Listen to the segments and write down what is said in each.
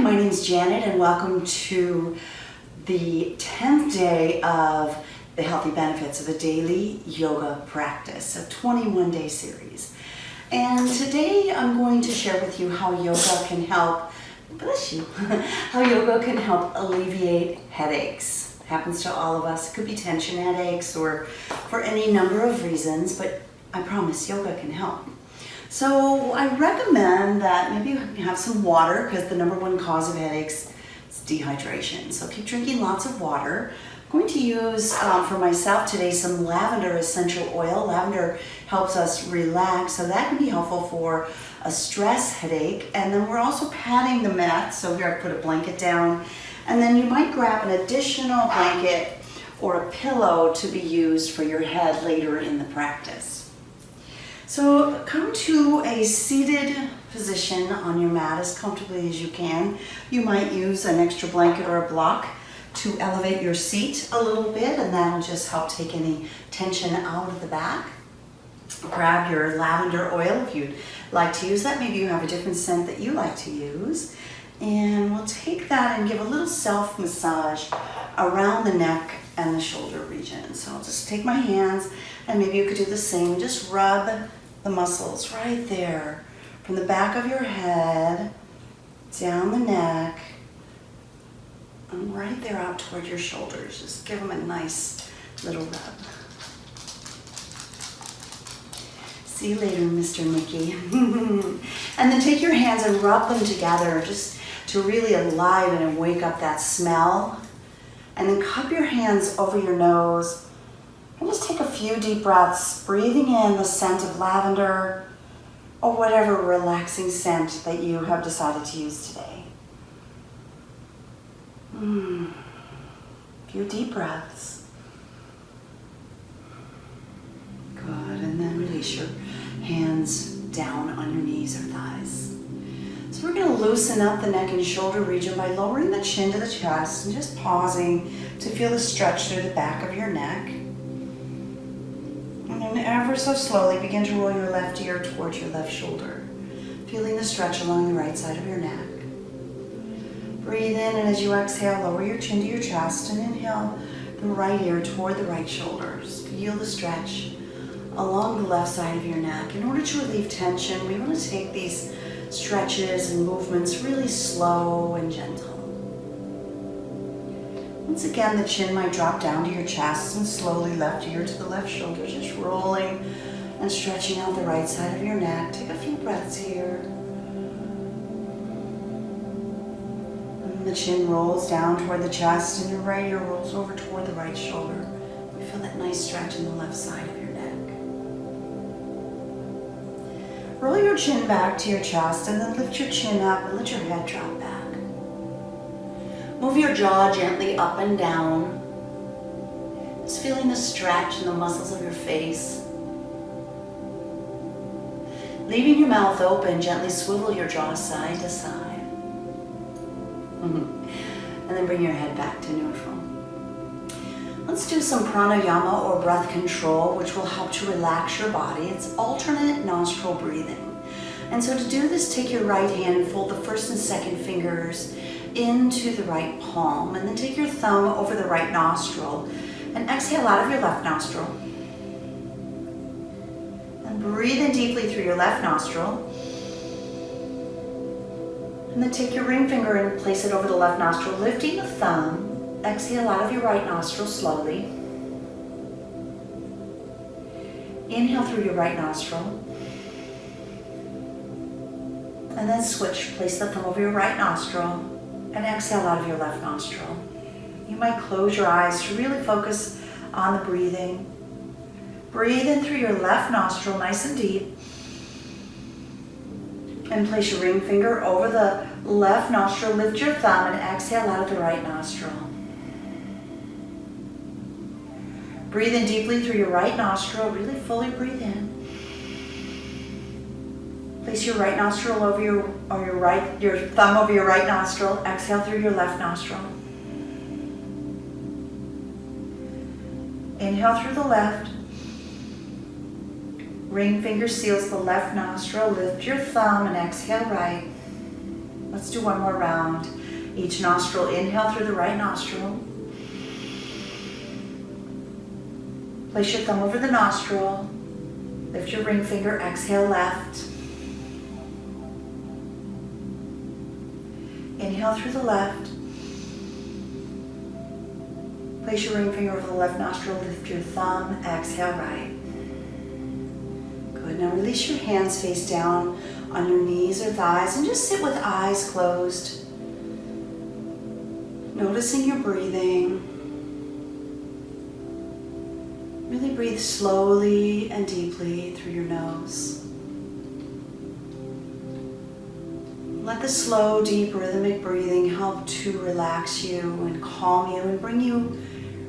my name is Janet and welcome to the 10th day of the Healthy Benefits of a Daily Yoga Practice, a 21-day series. And today I'm going to share with you how yoga can help, how yoga can help alleviate headaches. It happens to all of us. It could be tension headaches or for any number of reasons, but I promise yoga can help. So I recommend that maybe you have some water because the number one cause of headaches is dehydration. So keep drinking lots of water. I'm going to use for myself today some lavender essential oil. Lavender helps us relax, so that can be helpful for a stress headache. And then we're also patting the mat. So here I put a blanket down, and then you might grab an additional blanket or a pillow to be used for your head later in the practice. So come to a seated position on your mat as comfortably as you can. You might use an extra blanket or a block to elevate your seat a little bit, and that'll just help take any tension out of the back. Grab your lavender oil if you'd like to use that. Maybe you have a different scent that you like to use. And we'll take that and give a little self-massage around the neck and the shoulder region. So I'll just take my hands, and maybe you could do the same. Just rub the muscles right there from the back of your head down the neck and right there out toward your shoulders. Just give them a nice little rub. See you later, Mr. Mickey. And then take your hands and rub them together just to really enliven and wake up that smell. And then cup your hands over your nose and just take a few deep breaths, breathing in the scent of lavender or whatever relaxing scent that you have decided to use today. A few deep breaths. Good, and then release your hands down on your knees or thighs. So we're going to loosen up the neck and shoulder region by lowering the chin to the chest and just pausing to feel the stretch through the back of your neck. And then ever so slowly begin to roll your left ear towards your left shoulder, feeling the stretch along the right side of your neck. Breathe in, and as you exhale, lower your chin to your chest and inhale the right ear toward the right shoulders. Feel the stretch along the left side of your neck. In order to relieve tension, we want to take these stretches and movements really slow and gentle. Once again, the chin might drop down to your chest and slowly left ear to the left shoulder, just rolling and stretching out the right side of your neck. Take a few breaths here. And the chin rolls down toward the chest and your right ear rolls over toward the right shoulder. You feel that nice stretch in the left side of your neck. Roll your chin back to your chest and then lift your chin up and let your head drop back. Move your jaw gently up and down, just feeling the stretch in the muscles of your face. Leaving your mouth open, gently swivel your jaw side to side. And then bring your head back to neutral. Let's do some pranayama or breath control, which will help to relax your body. It's alternate nostril breathing. And so to do this, take your right hand and fold the first and second fingers into the right palm, and then take your thumb over the right nostril and exhale out of your left nostril. And breathe in deeply through your left nostril. And then take your ring finger and place it over the left nostril, lifting the thumb. Exhale out of your right nostril slowly. Inhale through your right nostril. And then switch. Place the thumb over your right nostril and exhale out of your left nostril. You might close your eyes to really focus on the breathing. Breathe in through your left nostril, nice and deep. And place your ring finger over the left nostril. Lift your thumb and exhale out of the right nostril. Breathe in deeply through your right nostril. Really fully breathe in. Place your right nostril over your thumb over your right nostril. Exhale through your left nostril. Inhale through the left. Ring finger seals the left nostril. Lift your thumb and exhale right. Let's do one more round. Each nostril, inhale through the right nostril. Place your thumb over the nostril. Lift your ring finger, exhale left. Inhale through the left. Place your ring finger over the left nostril, lift your thumb, exhale right. Good, now release your hands face down on your knees or thighs and just sit with eyes closed. Noticing your breathing. Really breathe slowly and deeply through your nose. Let the slow, deep, rhythmic breathing help to relax you and calm you and bring you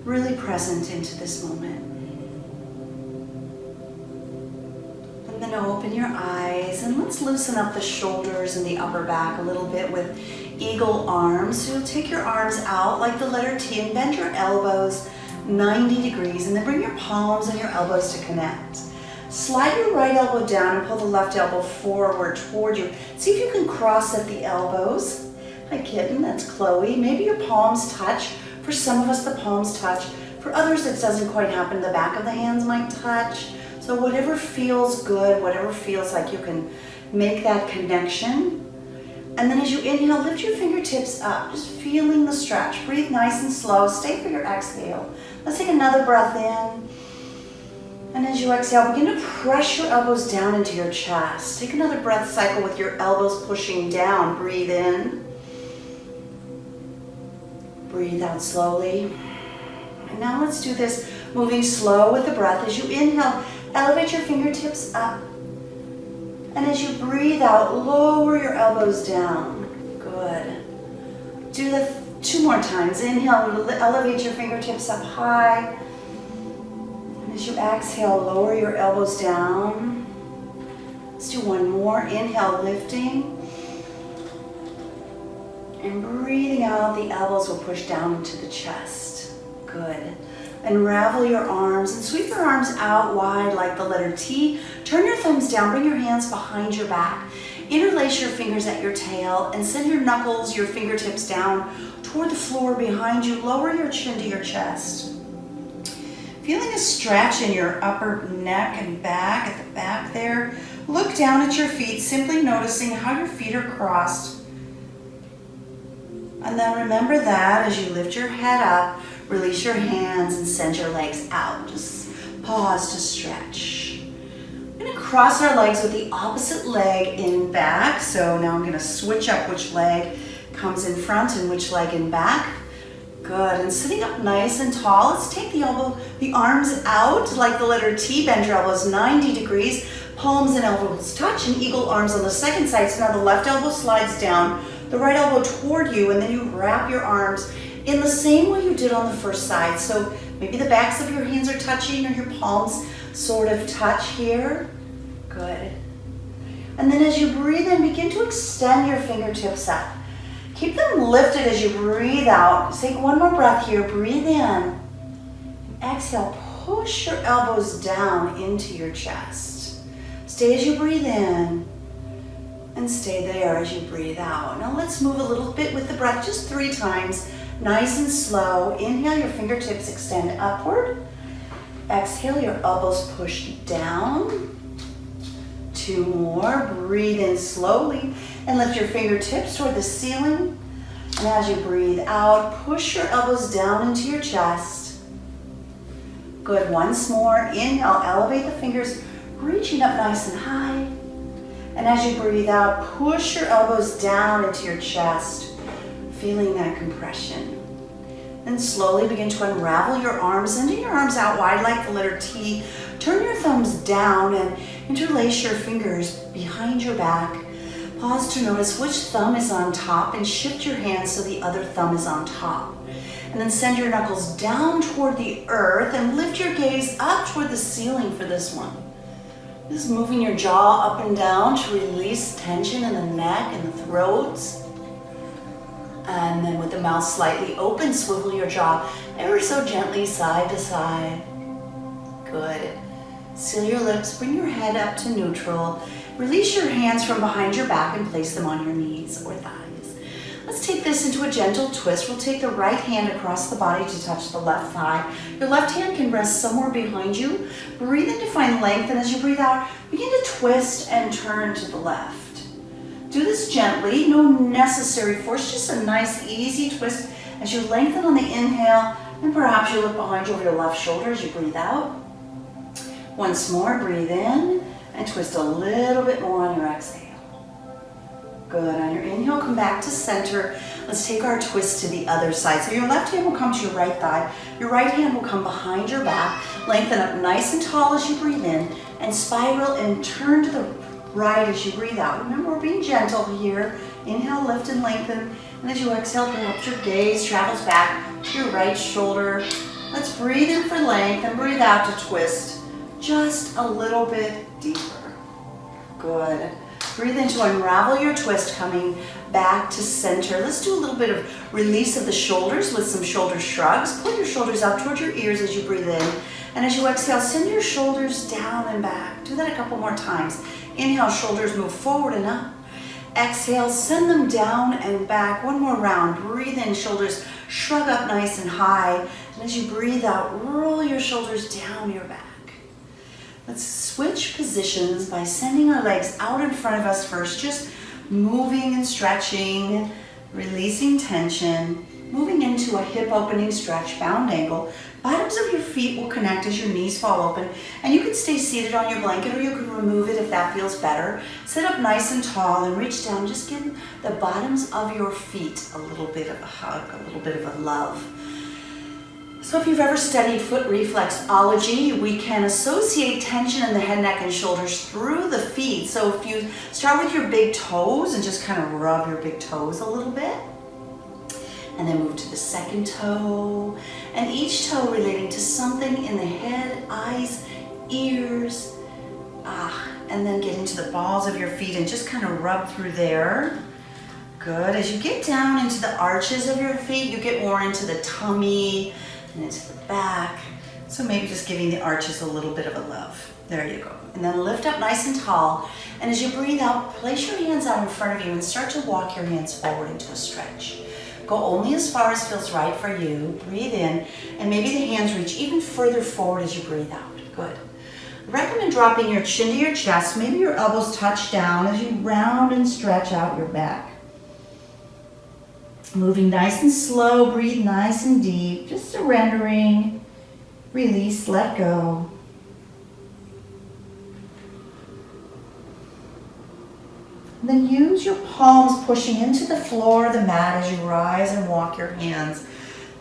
really present into this moment. And then open your eyes and let's loosen up the shoulders and the upper back a little bit with eagle arms. So you'll take your arms out like the letter T and bend your elbows 90 degrees and then bring your palms and your elbows to connect. Slide your right elbow down and pull the left elbow forward toward you. See if you can cross at the elbows. Hi kitten, that's Chloe. Maybe your palms touch. For some of us the palms touch. For others it doesn't quite happen. The back of the hands might touch. So whatever feels good, whatever feels like you can make that connection. And then as you inhale, lift your fingertips up, just feeling the stretch. Breathe nice and slow. Stay for your exhale. Let's take another breath in. And as you exhale, begin to press your elbows down into your chest. Take another breath cycle with your elbows pushing down. Breathe in. Breathe out slowly. And now let's do this moving slow with the breath. As you inhale, elevate your fingertips up. And as you breathe out, lower your elbows down. Good. Do that 2 more times. Inhale, elevate your fingertips up high. As you exhale, lower your elbows down. Let's do one more. Inhale, lifting. And breathing out, the elbows will push down into the chest. Good. Unravel your arms and sweep your arms out wide like the letter T. Turn your thumbs down, bring your hands behind your back. Interlace your fingers at your tail and send your knuckles, your fingertips down toward the floor behind you. Lower your chin to your chest. Feeling a stretch in your upper neck and back, at the back there. Look down at your feet, simply noticing how your feet are crossed. And then remember that as you lift your head up, release your hands and send your legs out. Just pause to stretch. We're going to cross our legs with the opposite leg in back. So now I'm going to switch up which leg comes in front and which leg in back. Good, and sitting up nice and tall, let's take the arms out like the letter T, bend your elbows 90 degrees, palms and elbows touch, and eagle arms on the second side. So now the left elbow slides down, the right elbow toward you, and then you wrap your arms in the same way you did on the first side. So maybe the backs of your hands are touching or your palms sort of touch here. Good. And then as you breathe in, begin to extend your fingertips up. Keep them lifted as you breathe out. Take one more breath here. Breathe in. Exhale, push your elbows down into your chest. Stay as you breathe in and stay there as you breathe out. Now let's move a little bit with the breath, just 3 times. Nice and slow. Inhale, your fingertips extend upward. Exhale, your elbows push down. 2 more. Breathe in slowly and lift your fingertips toward the ceiling. And as you breathe out, push your elbows down into your chest. Good. Once more. Inhale, elevate the fingers, reaching up nice and high. And as you breathe out, push your elbows down into your chest, feeling that compression. Then slowly begin to unravel your arms, sending your arms out wide like the letter T. Turn your thumbs down and interlace your fingers behind your back. Pause to notice which thumb is on top and shift your hands so the other thumb is on top. And then send your knuckles down toward the earth and lift your gaze up toward the ceiling for this one. Just moving your jaw up and down to release tension in the neck and the throat. And then with the mouth slightly open, swivel your jaw ever so gently side to side. Good. Seal your lips, bring your head up to neutral, Release your hands from behind your back and place them on your knees or thighs. Let's take this into a gentle twist. We'll take the right hand across the body to touch the left thigh. Your left hand can rest somewhere behind you. Breathe in to find length, and as you breathe out, begin to twist and turn to the left. Do this gently, no necessary force, just a nice easy twist as you lengthen on the inhale, and perhaps you look behind you over your left shoulder as you breathe out. Once more, breathe in and twist a little bit more on your exhale. Good. On your inhale, come back to center. Let's take our twist to the other side. So your left hand will come to your right thigh. Your right hand will come behind your back. Lengthen up nice and tall as you breathe in, and spiral and turn to the right as you breathe out. Remember, we're being gentle here. Inhale, lift and lengthen. And as you exhale, perhaps your gaze travels back to your right shoulder. Let's breathe in for length and breathe out to twist just a little bit deeper. Good. Breathe in to unravel your twist, coming back to center. Let's do a little bit of release of the shoulders with some shoulder shrugs. Pull your shoulders up toward your ears as you breathe in. And as you exhale, send your shoulders down and back. Do that a couple more times. Inhale, shoulders move forward and up. Exhale, send them down and back. One more round. Breathe in, shoulders shrug up nice and high. And as you breathe out, roll your shoulders down your back. Let's switch positions by sending our legs out in front of us first, just moving and stretching, releasing tension, moving into a hip opening stretch, bound angle. Bottoms of your feet will connect as your knees fall open, and you can stay seated on your blanket or you can remove it if that feels better. Sit up nice and tall and reach down. Just give the bottoms of your feet a little bit of a hug, a little bit of a love. So if you've ever studied foot reflexology, we can associate tension in the head, neck, and shoulders through the feet. So if you start with your big toes and just kind of rub your big toes a little bit, and then move to the second toe, and each toe relating to something in the head, eyes, ears, and then get into the balls of your feet and just kind of rub through there. Good. As you get down into the arches of your feet, you get more into the tummy and into the back. So maybe just giving the arches a little bit of a love. There you go. And then lift up nice and tall. And as you breathe out, place your hands out in front of you and start to walk your hands forward into a stretch. Go only as far as feels right for you. Breathe in, and maybe the hands reach even further forward as you breathe out. Good. Recommend dropping your chin to your chest. Maybe your elbows touch down as you round and stretch out your back. Moving nice and slow, breathe nice and deep, just surrendering, release, let go. And then use your palms pushing into the floor of the mat as you rise and walk your hands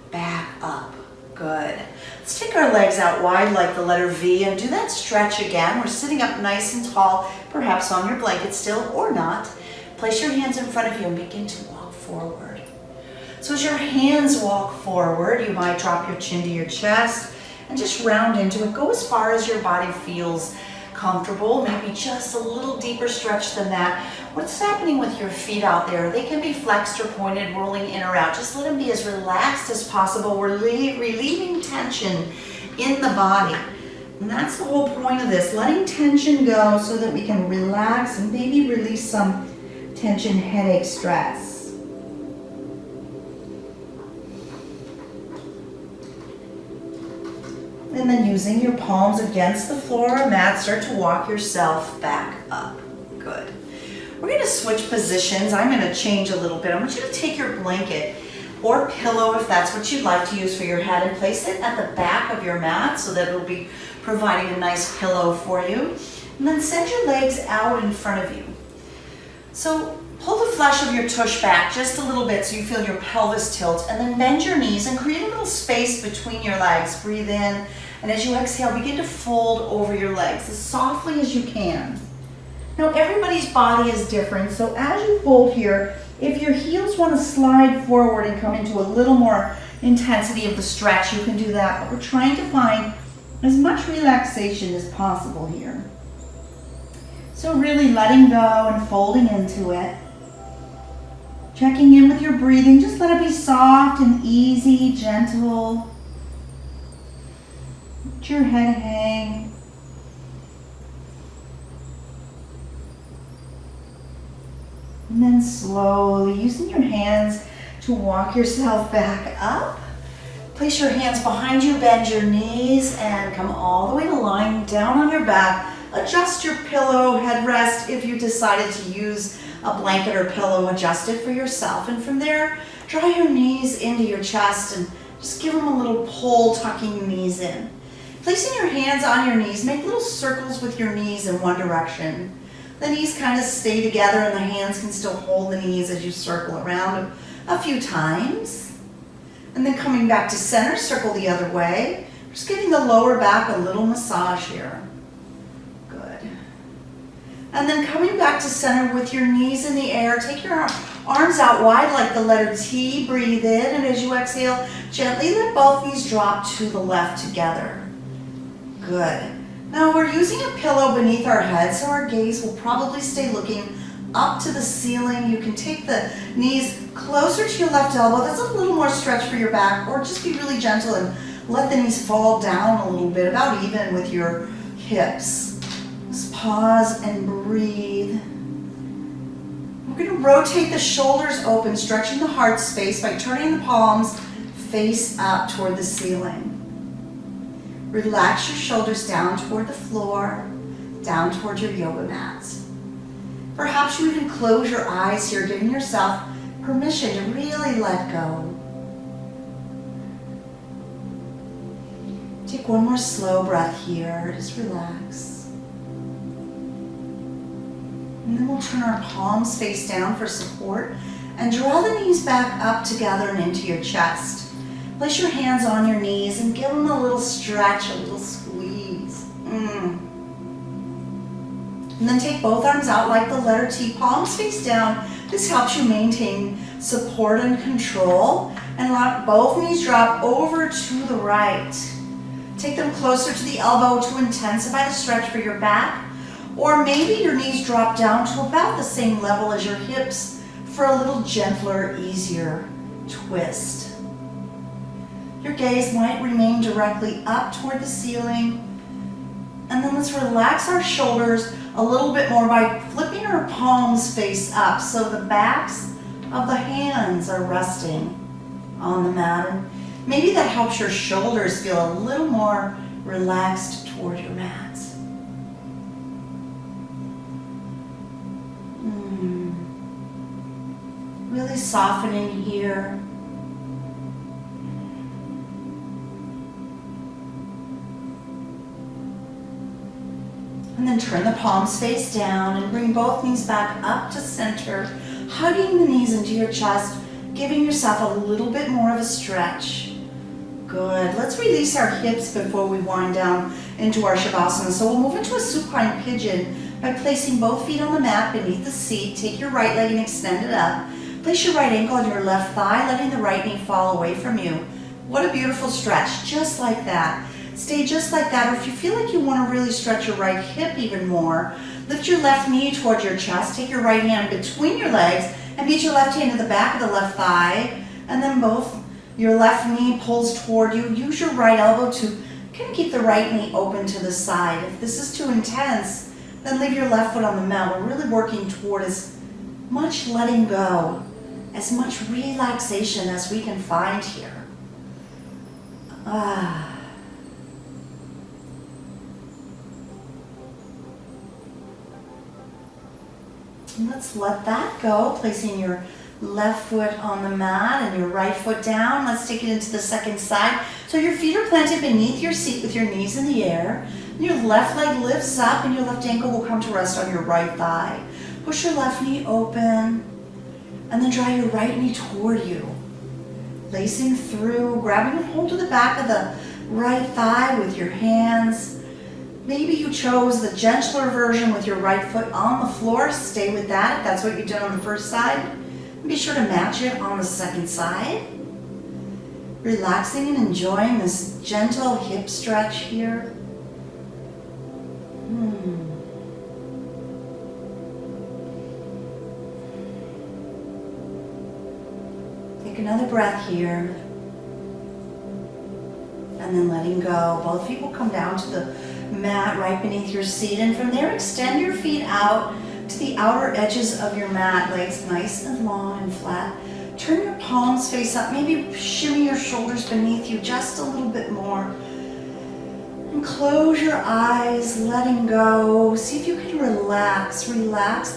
back up. Good. Let's take our legs out wide like the letter V and do that stretch again. We're sitting up nice and tall, perhaps on your blanket still or not. Place your hands in front of you and begin to walk forward. So as your hands walk forward, you might drop your chin to your chest and just round into it. Go as far as your body feels comfortable, maybe just a little deeper stretch than that. What's happening with your feet out there? They can be flexed or pointed, rolling in or out. Just let them be as relaxed as possible. We're relieving tension in the body. And that's the whole point of this, letting tension go so that we can relax and maybe release some tension, headache, stress. And then using your palms against the floor or mat, start to walk yourself back up. Good. We're going to switch positions. I'm going to change a little bit. I want you to take your blanket or pillow, if that's what you'd like to use for your head, and place it at the back of your mat so that it'll be providing a nice pillow for you. And then send your legs out in front of you. So pull the flesh of your tush back just a little bit so you feel your pelvis tilt, and then bend your knees and create a little space between your legs. Breathe in, and as you exhale, begin to fold over your legs as softly as you can. Now, everybody's body is different, so as you fold here, if your heels want to slide forward and come into a little more intensity of the stretch, you can do that, but we're trying to find as much relaxation as possible here. So really letting go and folding into it. Checking in with your breathing, just let it be soft and easy, gentle. Let your head hang. And then slowly, using your hands to walk yourself back up. Place your hands behind you, bend your knees, and come all the way to lying down on your back. Adjust your pillow headrest if you decided to use a blanket or pillow. Adjust it for yourself. And from there, draw your knees into your chest and just give them a little pull, tucking your knees in. Placing your hands on your knees, make little circles with your knees in one direction. The knees kind of stay together and the hands can still hold the knees as you circle around a few times. And then coming back to center, circle the other way. Just giving the lower back a little massage here. Good. And then coming back to center with your knees in the air, take your arms out wide like the letter T, breathe in, and as you exhale, gently let both knees drop to the left together. Good. Now we're using a pillow beneath our head, so our gaze will probably stay looking up to the ceiling. You can take the knees closer to your left elbow. That's a little more stretch for your back, or just be really gentle and let the knees fall down a little bit, about even with your hips. Just pause and breathe. We're going to rotate the shoulders open, stretching the heart space by turning the palms face up toward the ceiling. Relax your shoulders down toward the floor, down toward your yoga mats. Perhaps you even close your eyes here, giving yourself permission to really let go. Take one more slow breath here, just relax. And then we'll turn our palms face down for support and draw the knees back up together and into your chest. Place your hands on your knees and give them a little stretch, a little squeeze. And then take both arms out like the letter T, palms face down. This helps you maintain support and control. And let both knees drop over to the right. Take them closer to the elbow to intensify the stretch for your back. Or maybe your knees drop down to about the same level as your hips for a little gentler, easier twist. Your gaze might remain directly up toward the ceiling. And then let's relax our shoulders a little bit more by flipping our palms face up so the backs of the hands are resting on the mat. And maybe that helps your shoulders feel a little more relaxed toward your mat. Really softening here. And then turn the palms face down and bring both knees back up to center, hugging the knees into your chest, giving yourself a little bit more of a stretch. Good. Let's release our hips before we wind down into our Shavasana. So we'll move into a supine pigeon by placing both feet on the mat beneath the seat. Take your right leg and extend it up. Place your right ankle on your left thigh, letting the right knee fall away from you. What a beautiful stretch, just like that. Stay just like that, or if you feel like you want to really stretch your right hip even more, lift your left knee towards your chest, take your right hand between your legs, and meet your left hand to the back of the left thigh, and then your left knee pulls toward you. Use your right elbow to kind of keep the right knee open to the side. If this is too intense, then leave your left foot on the mat. We're really working toward as much letting go, as much relaxation as we can find here. Let's let that go, placing your left foot on the mat and your right foot down. Let's take it into the second side. So your feet are planted beneath your seat with your knees in the air. Your left leg lifts up and your left ankle will come to rest on your right thigh. Push your left knee open and then draw your right knee toward you. Lacing through, grabbing a hold of the back of the right thigh with your hands. Maybe you chose the gentler version with your right foot on the floor. Stay with that if that's what you did on the first side. And be sure to match it on the second side. Relaxing and enjoying this gentle hip stretch here. Take another breath here. And then letting go. Both feet will come down to the mat right beneath your seat, and from there extend your feet out, to the outer edges of your mat, legs nice and long and flat. Turn your palms face up, maybe shimmy your shoulders beneath you just a little bit more. And close your eyes, letting go. See if you can relax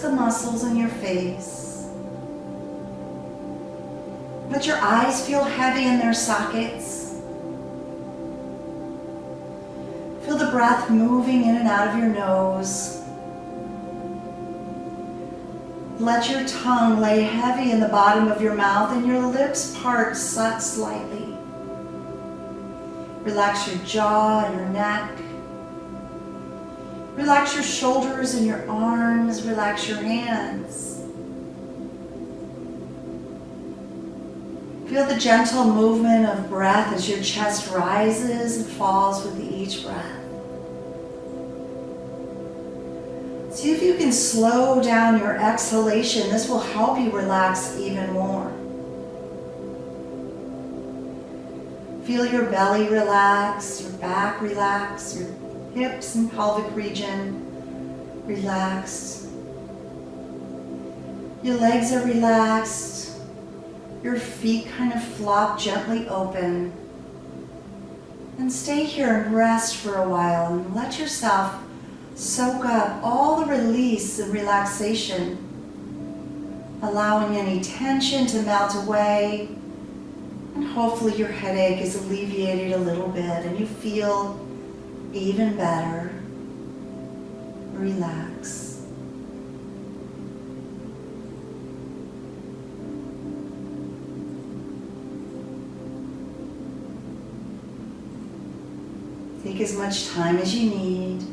the muscles in your face. Let your eyes feel heavy in their sockets. Feel the breath moving in and out of your nose. Let your tongue lay heavy in the bottom of your mouth and your lips part slightly. Relax your jaw and your neck. Relax your shoulders and your arms. Relax your hands. Feel the gentle movement of breath as your chest rises and falls with each breath. See if you can slow down your exhalation. This will help you relax even more. Feel your belly relax, your back relax, your hips and pelvic region relaxed. Your legs are relaxed. Your feet kind of flop gently open. And stay here and rest for a while and let yourself soak up all the release and relaxation, allowing any tension to melt away, and hopefully your headache is alleviated a little bit and you feel even better. Relax. Take as much time as you need.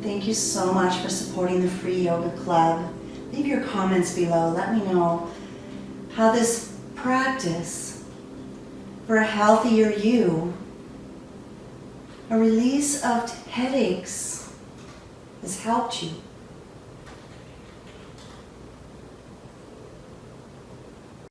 Thank you so much for supporting the Free Yoga Club. Leave your comments below. Let me know how this practice for a healthier you, a release of headaches, has helped you.